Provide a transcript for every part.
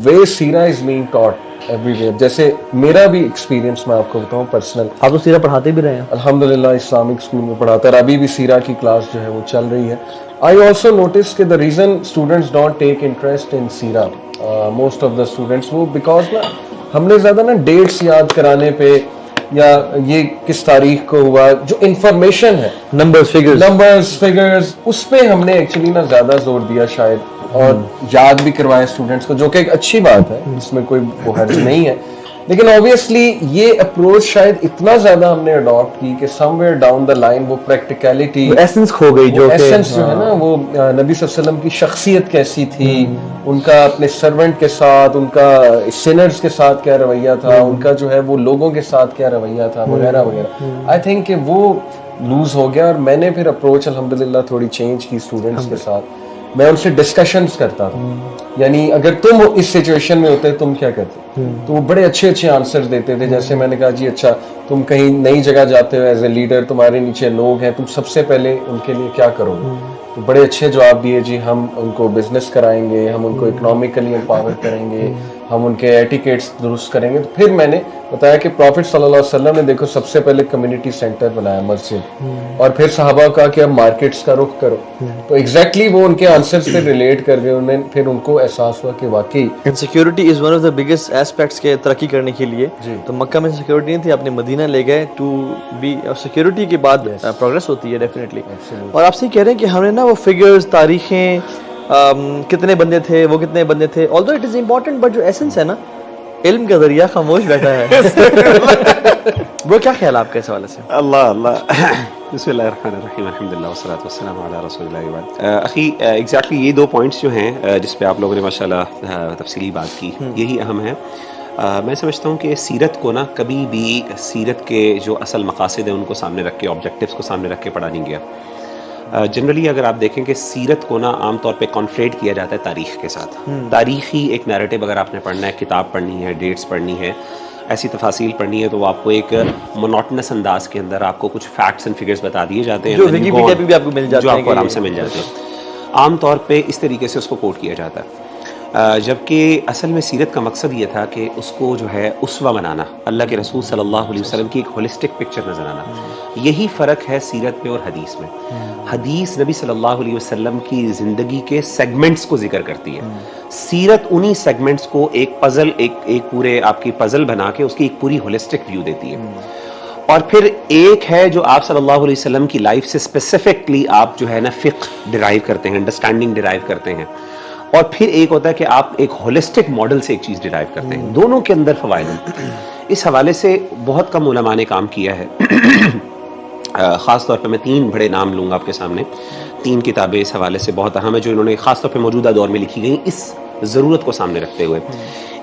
Way Sira is being taught everywhere. जैसे मेरा भी एक्सपीरियंस मैं आपको बताऊं पर्सनल. آپ تو सीरा पढ़ाते भी रहे हैं. अल्हम्दुलिल्लाह इस्लामिक स्कूल में पढ़ाता है, अभी भी सीरा की क्लास जो है वो चल रही है. आई ऑल्सो नोटिस कि the reason students don't take interest in सीरा, मोस्ट ऑफ द स्टूडेंट्स, वो बिकॉज ना हमने ज़्यादा ना डेट्स याद कराने पे या ये किस तारीख को हुआ, जो इंफॉर्मेशन है, नंबर्स फिगर्स, उस पे हमने एक्चुअली ना ज़्यादा जोर दिया शायद, और याद भी करवाए स्टूडेंट्स को, जो कि एक अच्छी बात है, इसमें कोई वो हर्ज नहीं है. लेकिन ऑब्वियसली ये अप्रोच शायद इतना ज्यादा हमने अडॉप्ट की कि समवेयर डाउन द लाइन वो प्रैक्टिकलिटी, एसेंस खो गई, जो एसेंस जो है ना, वो नबी सल्लल्लाहु अलैहि वसल्लम की शख्सियत कैसी थी, उनका अपने सर्वेंट के साथ, उनका सिनर्स के साथ क्या रवैया था, उनका जो है वो लोगों के साथ क्या रवैया था, वगैरह वगैरह. आई थिंक कि वो लूज हो गया, और मैंने फिर अप्रोच अल्हम्दुलिल्लाह थोड़ी चेंज की स्टूडेंट्स के साथ. मैं उनसे डिस्कशंस करता था, यानी अगर तुम इस सिचुएशन में होते तुम क्या करते, तो वो बड़े अच्छे अच्छे आंसर्स देते थे. जैसे मैंने कहा जी अच्छा, तुम कहीं नई जगह जाते हो एज ए लीडर, तुम्हारे नीचे लोग हैं, तुम सबसे पहले उनके लिए क्या करोगे, तो बड़े अच्छे जवाब दिए जी, हम उनको बिजनेस कराएंगे, हम उनको इकोनॉमिकली एम्पावर करेंगे, हम उनके एटिकेट्स दुरुस्त करेंगे. तो फिर मैंने बताया कि प्रॉफिट सल्लल्लाहु अलैहि वसल्लम ने देखो सबसे पहले कम्युनिटी सेंटर बनाया, मस्जिद, और फिर सहाबा का कि अब मार्केट्स का रुख करो. तो एग्जैक्टली वो उनके आंसर्स पे रिलेट कर गए, उन्हें फिर उनको एहसास हुआ कि वाकई insecurity is one of the biggest aspects के तरक्की करने के लिए. तो मक्का में सिक्योरिटी नहीं थी, आपने मदीना ले गए टू बी, और सिक्योरिटी के बाद प्रोग्रेस होती है डेफिनेटली. और आपसे कह रहे हैं कि हमने ना वो फिगर्स, तारीखें, कितने बंदे थे, वो कितने बंदे थे, although it is important, but जो एसेंस है ना, इल्म का दरिया खामोश बैठा है. वो क्या ख्याल है आपका इस हवाले से? अल्लाह अल्लाह बिस्मिल्लाहिर्रहमानिर्रहीम अल्हम्दुलिल्लाह वस्सलातु वस्सलामु अला रसूलिल्लाह व बाद. अखी एग्जैक्टली ये दो पॉइंट्स जो हैं जिस पे आप लोगों ने माशाल्लाह तफसीली बात की, यही अहम है. मैं समझता हूँ कि सीरत को ना कभी भी सीरत के जो असल मकासद हैं उनको सामने रख के, ऑब्जेक्टिव्स को सामने रख के पढ़ा नहीं गया. जनरली अगर आप देखें कि सीरत को ना आम तौर पे कॉन्फ्लेट किया जाता है तारीख़ के साथ. तारीख़ी एक नैरेटिव अगर आपने पढ़ना है, किताब पढ़नी है, डेट्स पढ़नी है, ऐसी तफासील पढ़नी है, तो आपको एक मोनोटनस अंदाज के अंदर आपको कुछ फैक्ट्स एंड फिगर्स बता दिए जाते हैं, जो विकिपीडिया पे भी आपको मिल जाते हैं, जो आपको आराम से मिल जाते हैं. आम तौर पे इस तरीके से उसको कोट किया जाता है, जबकि असल में सीरत का मकसद ये था कि उसको जो है उसवा बनाना, अल्लाह के रसूल सल्लल्लाहु अलैहि वसल्लम की एक होलिस्टिक पिक्चर नजर आना. यही फ़र्क है सीरत में और हदीस में. हदीस नबी सल्लल्लाहु अलैहि वसल्लम की ज़िंदगी के सेगमेंट्स को जिक्र करती है. सीरत उन्हीं सेगमेंट्स को एक पज़ल, एक पूरे आपकी पज़ल बना के उसकी एक पूरी होलिस्टिक व्यू देती है. और फिर एक है जो आप सल्लल्लाहु अलैहि वसल्लम की लाइफ से स्पेसिफिकली आप जो है ना फ़िक़्ह डिराइव करते हैं, अंडरस्टैंडिंग डिराइव करते हैं. और फिर एक होता है कि आप एक होलिस्टिक मॉडल से एक चीज़ डिराइव करते हैं. दोनों के अंदर फ़वाइद हैं. इस हवाले से बहुत कम उलमा ने काम किया है. ख़ास तौर पे मैं 3 बड़े नाम लूँगा आपके सामने. 3 किताबें इस हवाले से बहुत अहम है जो इन्होंने ख़ास तौर पे मौजूदा दौर में लिखी गई इस ज़रूरत को सामने रखते हुए.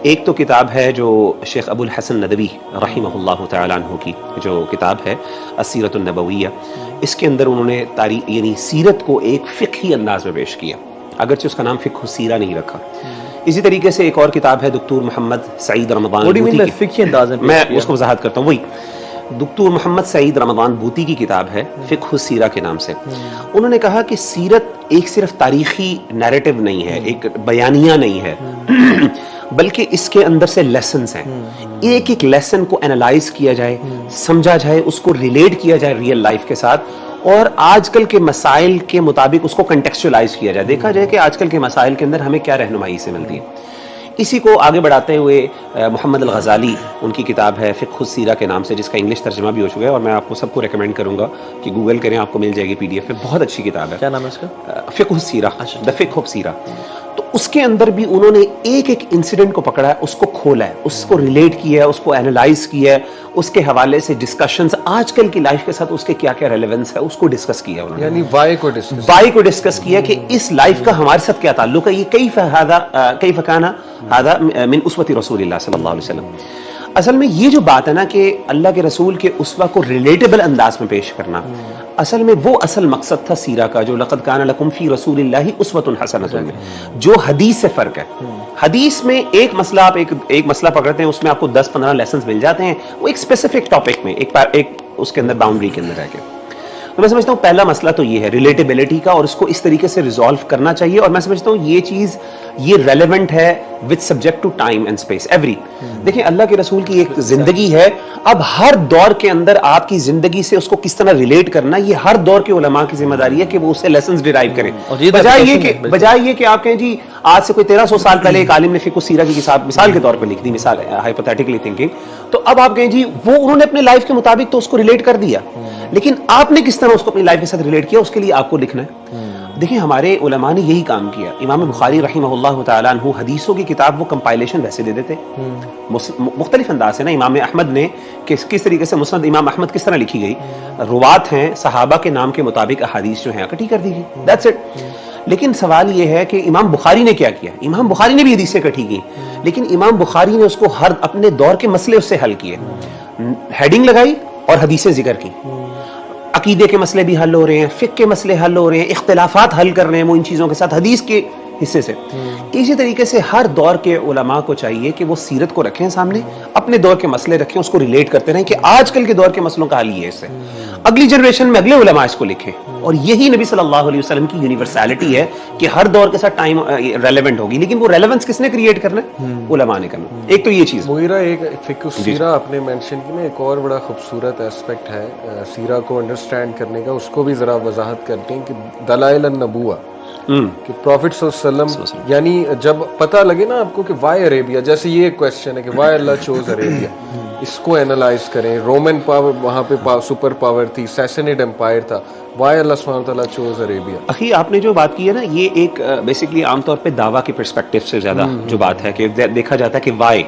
एक तो किताब है जो शेख अबुल हसन नदवी रहिमहुल्लाह तआला अन्हु की जो किताब है अस्सीरतुन नबविय्या. इसके अंदर उन्होंने तारीख़ यानी सीरत को एक फ़िक़ही अंदाज में पेश किया, अगरचे उसका नाम फ़िक़्ह सीरा नहीं रखा. इसी तरीके से एक और किताब है डॉक्टर मोहम्मद सईद रमज़ान बूती की, फ़िक़्ही अंदाज में मैं उसको वज़ाहत करता हूँ. वही डॉक्टर मोहम्मद सईद रमज़ान बूती की किताब है फ़िक़्ह सीरा के नाम से. उन्होंने कहा कि सीरत एक सिर्फ तारीख़ी नैरेटिव नहीं है, एक बयानिया नहीं है, बल्कि इसके अंदर से लेसन्स हैं. एक एक लेसन को एनालाइज किया जाए, समझा जाए, उसको रिलेट किया जाए रियल लाइफ के साथ, और आजकल के मसाइल के मुताबिक उसको कंटेक्चुअलाइज किया जाए. देखा जाए कि आजकल के मसाइल के अंदर हमें क्या रहनुमाई से मिलती है. इसी को आगे बढ़ाते हुए मोहम्मद अल-गज़ाली, उनकी किताब है फ़िक़्ह सीरा के नाम से, जिसका इंग्लिश तर्जुमा भी हो चुका है, और मैं आपको सबको रेकमेंड करूंगा कि गूगल करें, आपको मिल जाएगी PDF में. बहुत अच्छी किताब है. क्या नाम है उसका? फ़िक़्ह सीरा, द फ़िक़्ह ऑफ सीरा. तो उसके अंदर भी उन्होंने एक एक इंसिडेंट को पकड़ा है, उसको खोला है, उसको रिलेट किया है, उसको एनालाइज किया है, उसके हवाले से डिस्कशंस, आजकल की लाइफ के साथ उसके क्या क्या रेलेवेंस है उसको डिस्कस किया उन्होंने. यानी वाई को डिस्कस किया कि इस लाइफ का हमारे साथ क्या ताल्लुक है. ये कैफ़ काना हादा मिन उसवती रसूलिल्लाह सल्लल्लाहु अलैहि वसल्लम. असल में ये जो बात है ना कि अल्लाह के रसूल के उसवा को रिलेटेबल अंदाज में पेश करना, असल में वो असल मकसद था सीरा का, जो लक़द काना लकुम फ़ी रसूलिल्लाहि उसवतुन हसनतुन में, जो हदीस से फ़र्क है. हदीस में एक मसला आप एक मसला पकड़ते हैं, उसमें आपको 10-15 लेसन्स मिल जाते हैं, वो एक स्पेसिफिक टॉपिक में एक उसके अंदर बाउंड्री के अंदर रह के. تو میں سمجھتا ہوں پہلا مسئلہ تو یہ ہے ریلیٹیبلٹی کا, اور اس کو اس طریقے سے ریزالو کرنا چاہیے. اور میں سمجھتا ہوں یہ چیز یہ ریلیونٹ ہے with subject to time and space every. دیکھیں اللہ کے رسول کی ایک زندگی ہے, اب ہر دور کے اندر آپ کی زندگی سے اس کو کس طرح ریلیٹ کرنا, یہ ہر دور کے علماء کی ذمہ داری ہے کہ وہ اس سے لیسنز ڈیرائیو کریں. بجائے یہ کہ آپ کہیں جی آج سے کوئی 1300 سال پہلے ایک عالم نے فقہ السیرہ کی کتاب مثال کے طور پر لکھ دی, مثال ہائپوتھیٹیکلی تھنکنگ, تو اب آپ کہیں جی وہ انہوں نے اپنے لائف کے مطابق تو اس کو ریلیٹ کر دیا, لیکن آپ نے کس طرح اس کو اپنی لائف کے ساتھ ریلیٹ کیا, اس کے لیے آپ کو لکھنا ہے. دیکھیں ہمارے علماء نے یہی کام کیا. امام بخاری رحمہ اللہ تعالیٰ عنہ حدیثوں کی کتاب وہ کمپائلیشن ویسے دے دیتے مختلف انداز سے نا. امام احمد نے کس طریقے سے مسند امام احمد کس طرح لکھی گئی, روات ہیں صحابہ کے نام کے مطابق احادیث جو ہیں اکٹھی کر دی گئی, دیٹس اٹ. لیکن سوال یہ ہے کہ امام بخاری نے کیا کیا. امام بخاری نے بھی حدیثیں اکٹھی کی, لیکن امام بخاری نے اس کو ہر اپنے دور کے مسئلے اس سے حل کیے, ہیڈنگ لگائی اور حدیثیں ذکر کی. عقیدے کے مسئلے بھی حل ہو رہے ہیں, فقہ کے مسئلے حل ہو رہے ہیں, اختلافات حل کر رہے ہیں وہ ان چیزوں کے ساتھ حدیث کے حصے سے. اسی طریقے سے ہر دور کے علماء کو چاہیے کہ وہ سیرت کو رکھیں سامنے, اپنے دور کے مسئلے رکھیں, اس کو ریلیٹ کرتے رہیں کہ آج کل کے دور کے مسئلوں کا حل یہ ہے, اس سے اگلی جنریشن میں اگلے علماء اس کو لکھیں. اور یہی نبی صلی اللہ علیہ وسلم کی یونیورسلٹی ہے کہ ہر دور کے ساتھ ٹائم ریلیونٹ ہوگی, لیکن وہ ریلیونس کس نے کریٹ کرنا ہے, علماء نے کرنا. ایک تو یہ چیز مغیرہ, ایک فقہ السیرہ آپ نے مینشن کی نا, ایک اور بڑا خوبصورت ایسپیکٹ ہے سیرہ کو انڈرسٹینڈ کرنے کا, اس کو بھی ذرا وضاحت کرتے ہیں کہ دلائل النبوہ, کہ پروفٹ صلی اللہ علیہ وسلم, یعنی جب پتہ لگے نا آپ کو کہ وائی عربیہ, جیسے یہ ایک کویسچن ہے کہ وائی اللہ چوز عربیہ, اس کو اینالائز کریں. رومن پاور وہاں پہ سپر پاور تھی, سیسنیڈ امپائر تھا, وائی اللہ سبحانہ تعالیٰ چوز عربیہ. اخی آپ نے جو بات کی ہے نا, یہ ایک بیسکلی عام طور پہ دعویٰ کے پرسپیکٹو سے زیادہ جو بات ہے کہ دیکھا جاتا ہے کہ وائی,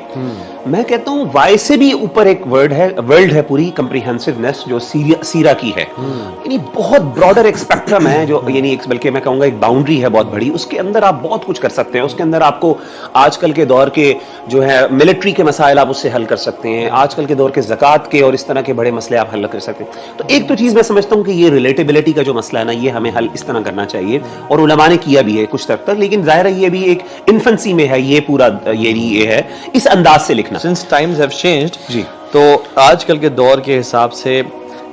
میں کہتا ہوں وائی سے بھی اوپر ایک ورلڈ ہے پوری کمپریہنسونیس جو سیرہ کی ہے, یعنی بہت براڈر ایک اسپیکٹرم ہے جو, یعنی بلکہ میں کہوں گا ایک باؤنڈری ہے بہت بڑی, اس کے اندر آپ بہت کچھ کر سکتے ہیں. اس کے اندر آپ کو آج کل کے دور کے جو ہے ملٹری کے مسائل آپ اس سے حل کر سکتے ہیں, آج کل کے دور کے زکوٰۃ کے اور اس طرح کے بڑے مسئلے آپ حل کر سکتے ہیں. تو ایک تو چیز میں سمجھتا ہوں کہ یہ ریلیٹیبلٹی کا جو مسئلہ ہے نا, یہ ہمیں حل اس طرح کرنا چاہیے, اور علماء نے کیا بھی ہے کچھ تک تک, لیکن ظاہر ہے یہ بھی ایک انفنسی میں ہے, یہ پورا یہ ہے اس انداز سے لکھنا. Since times have changed, جی, تو آج کل کے دور کے حساب سے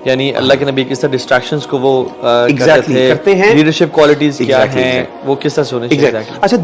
یعنی اللہ کے نبی کس طرح ڈسٹریکشنز کو وہ کرتے ہیں, لیڈرشپ کوالٹیز کیا ہیں, وہ کس طرح سے ہونے چاہیے. اچھا